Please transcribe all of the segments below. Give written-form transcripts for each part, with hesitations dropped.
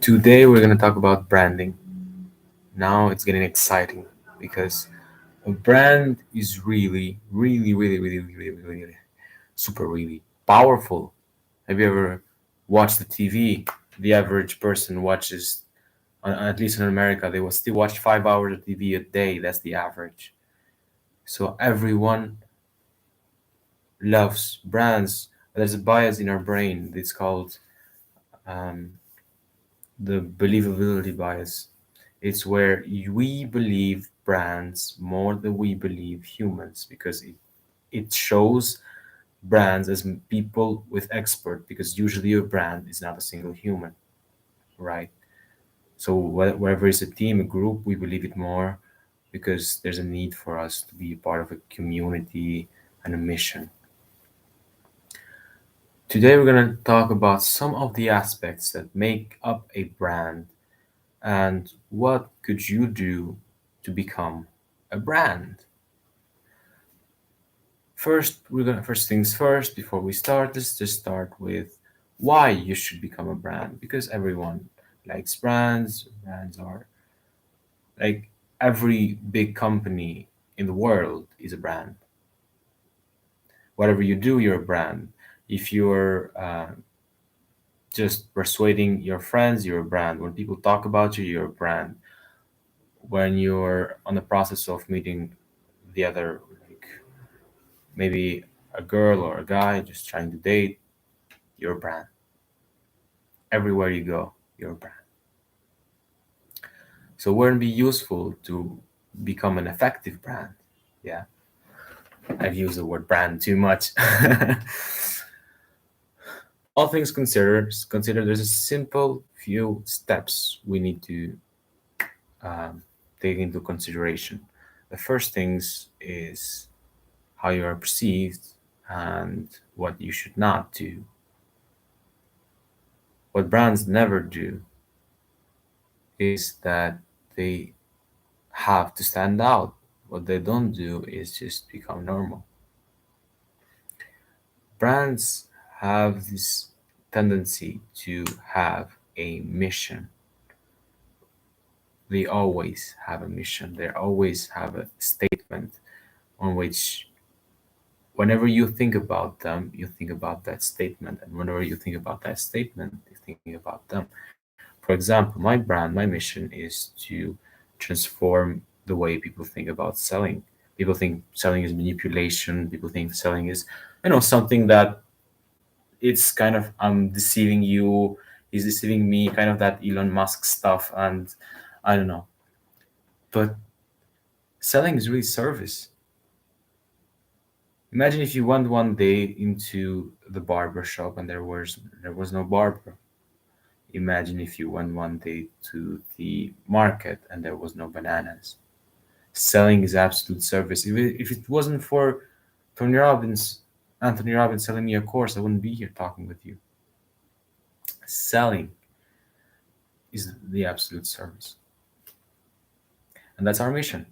Today we're going to talk about branding. Now it's getting exciting because a brand is really super really powerful. Have you ever watched the TV? The average person watches, at least in America, they will still watch 5 hours of TV a day. That's the average. So everyone loves brands. There's a bias in our brain. It's called um, the believability bias. It's where we believe brands more than we believe humans because it shows brands as people with expert because usually a brand is not a single human, right? So wherever it's a team, a group, we believe it more because there's a need for us to be part of a community and a mission. Today we're going to talk about some of the aspects that make up a brand and what could you do to become a brand. First things first, before we start, let's just start with why you should become a brand because everyone likes brands. Brands are like every big company in the world is a brand. Whatever you do, you're a brand. If you're just persuading your friends, you're a brand. When people talk about you, you're a brand. When you're on the process of meeting the other, like maybe a girl or a guy just trying to date, you're a brand. Everywhere you go, you're a brand. So wouldn't it be useful to become an effective brand? Yeah, I've used the word brand too much. All things consider there's a simple few steps we need to um, take into consideration. The first things is how you are perceived and what you should not do. What brands never do is that they have to stand out. What they don't do is just become normal. Brands have this tendency to have a mission. They always have a mission. They always have a statement on which, whenever you think about them, you think about that statement. And whenever you think about that statement, you're thinking about them. For example, my brand, my mission is to transform the way people think about selling. People think selling is manipulation. People think selling is, something that it's kind of I'm deceiving you, he's deceiving me, kind of that Elon Musk stuff, and I don't know. But selling is really service. Imagine if you went one day into the barber shop and there was no barber. Imagine if you went one day to the market and there was no bananas. Selling is absolute service. If it wasn't for Tony Robbins, Anthony Robbins selling me a course, I wouldn't be here talking with you. Selling is the absolute service. And that's our mission.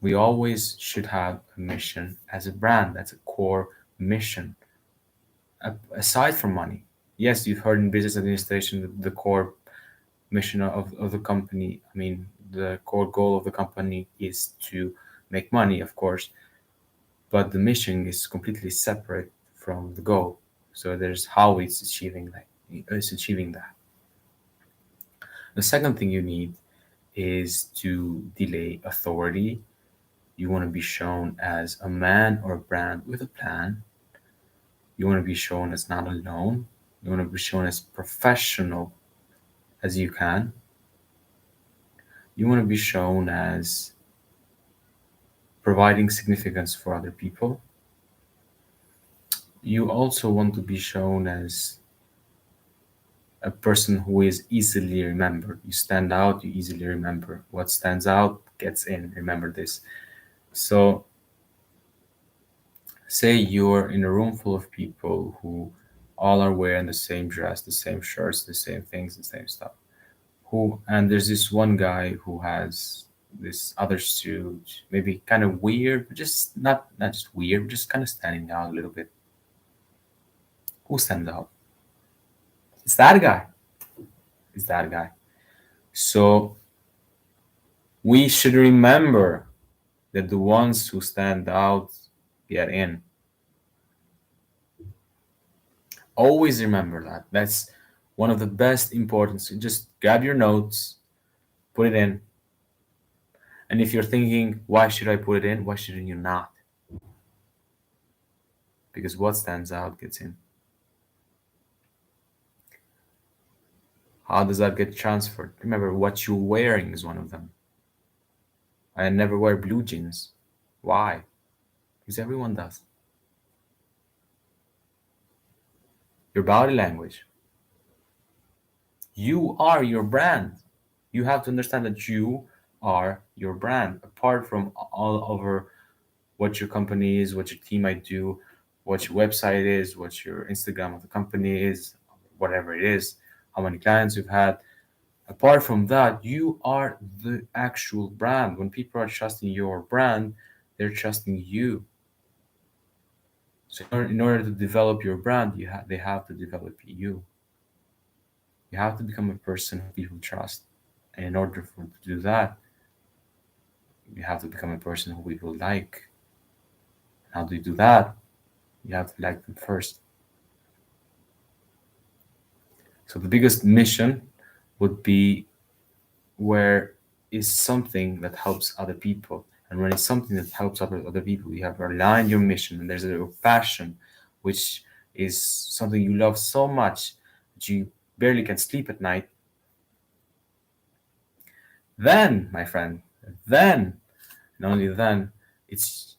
We always should have a mission as a brand. That's a core mission. Aside from money, yes, you've heard in business administration the core mission of the company. I mean, the core goal of the company is to make money, of course, but the mission is completely separate from the goal. So there's how it's achieving that. It's achieving that. The second thing you need is to delay authority. You want to be shown as a man or a brand with a plan. You want to be shown as not alone. You want to be shown as professional as you can. You want to be shown as providing significance for other people. You also want to be shown as a person who is easily remembered. You stand out, you easily remember. What stands out gets in. Remember this. So, say you're in a room full of people who all are wearing the same dress, the same shirts, the same things, the same stuff. And there's this one guy who has this other suit, maybe kind of weird, but just not just weird, just kind of standing out a little bit. Who stands out? It's that guy. It's that guy. So we should remember that the ones who stand out get in. Always remember that. That's one of the best importance. Just grab your notes, put it in. And if you're thinking, why should I put it in? Why shouldn't you not? Because what stands out gets in. How does that get transferred? Remember, what you're wearing is one of them. I never wear blue jeans. Why? Because everyone does. Your body language. You are your brand. You have to understand that you are your brand. Apart from all over what your company is, what your team might do, what your website is, what your Instagram of the company is, whatever it is, how many clients you've had. Apart from that, you are the actual brand. When people are trusting your brand, they're trusting you. So in order to develop your brand, they have to develop you. You have to become a person who people trust. And in order for to do that, you have to become a person who people like. How do you do that? You have to like them first. So the biggest mission would be where is something that helps other people. And when it's something that helps other people, you have aligned your mission and there's a passion, which is something you love so much that you barely can sleep at night. Then, my friend, then, and only then, it's,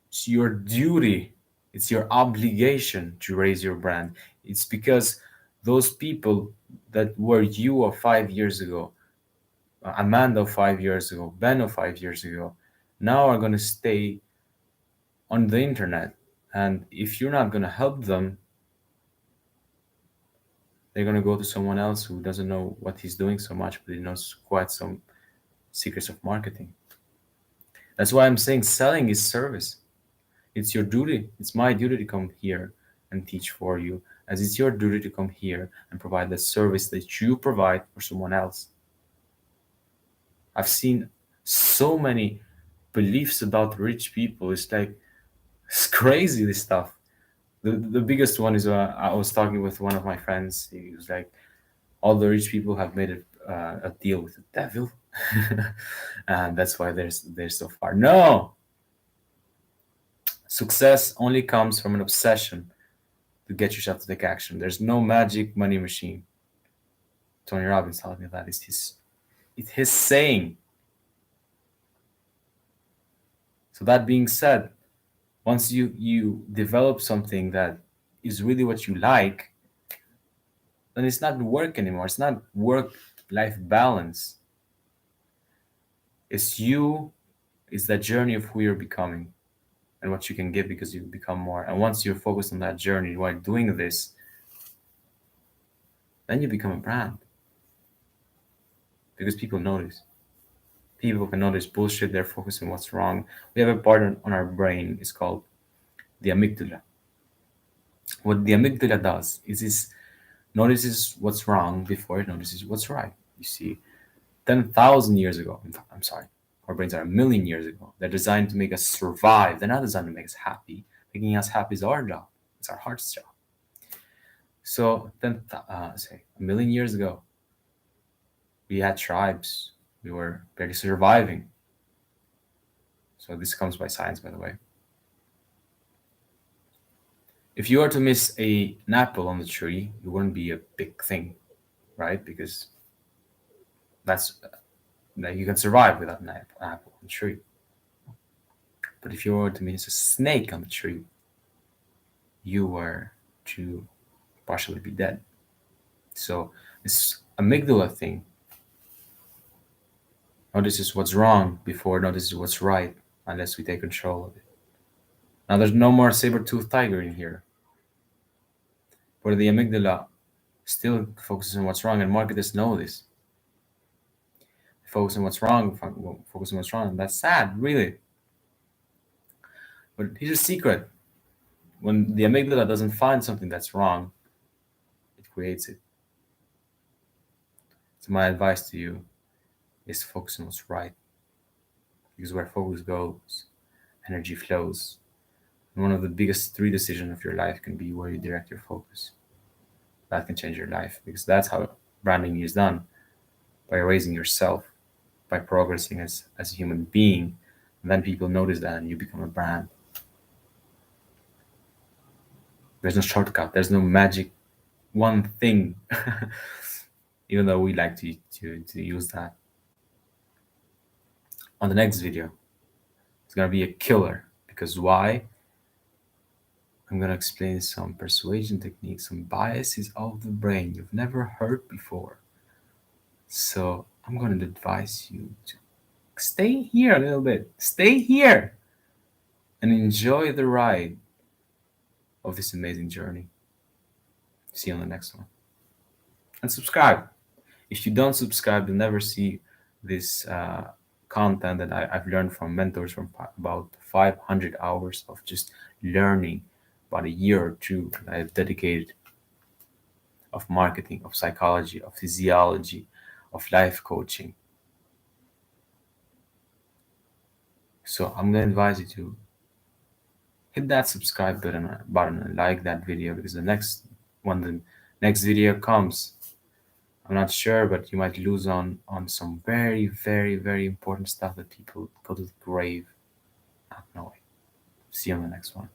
it's your duty, it's your obligation to raise your brand. It's because those people that were you of 5 years ago, Amanda of 5 years ago, Ben of 5 years ago, now are going to stay on the internet. And if you're not going to help them, they're going to go to someone else who doesn't know what he's doing so much, but he knows quite some secrets of marketing. That's why I'm saying selling is service. It's your duty. It's my duty to come here and teach for you, as it's your duty to come here and provide the service that you provide for someone else. I've seen so many beliefs about rich people. It's like, it's crazy, this stuff. The biggest one is I was talking with one of my friends. He was like, all the rich people have made a deal with the devil. And that's why they're so far. No, success only comes from an obsession to get yourself to take action. There's no magic money machine. Tony Robbins taught me that. It's his saying. So that being said, once you develop something that is really what you like, then it's not work anymore. It's not work life balance. It's you, it's that journey of who you're becoming and what you can give because you become more. And once you're focused on that journey while doing this, then you become a brand because people notice. People can notice bullshit, they're focused on what's wrong. We have a part on our brain, it's called the amygdala. What the amygdala does is it notices what's wrong before it notices what's right. You see, 10,000 years ago, I'm sorry, our brains are a million years ago. They're designed to make us survive. They're not designed to make us happy. Making us happy is our job. It's our heart's job. So then, say a million years ago, we had tribes. We were barely surviving. So this comes by science, by the way. If you were to miss an apple on the tree, it wouldn't be a big thing, right? Because that's that you can survive without an apple on the tree. But if you were to miss a snake on the tree, you were to partially be dead. So this amygdala thing notices what's wrong before it notices what's right, unless we take control of it. Now there's no more saber-toothed tiger in here, where the amygdala still focuses on what's wrong, and marketers know this. Focus on what's wrong, focus on what's wrong. And that's sad, really. But here's a secret: when the amygdala doesn't find something that's wrong, it creates it. So my advice to you is focus on what's right, because where focus goes, energy flows. And one of the biggest three decisions of your life can be where you direct your focus. That can change your life, because that's how branding is done, by raising yourself, by progressing as a human being. And then people notice that and you become a brand. There's no shortcut, there's no magic one thing, even though we like to use that. On the next video, it's gonna be a killer. Because why? I'm gonna explain some persuasion techniques, some biases of the brain you've never heard before. So I'm gonna advise you to stay here a little bit. Stay here and enjoy the ride of this amazing journey. See you on the next one. And subscribe. If you don't subscribe, you'll never see this content that I've learned from mentors from about 500 hours of just learning, about a year or two that I've dedicated of marketing, of psychology, of physiology, of life coaching. So I'm gonna advise you to hit that subscribe button and like that video, because the next video comes, I'm not sure, but you might lose on some very, very, very important stuff that people go to the grave not knowing. See you on the next one.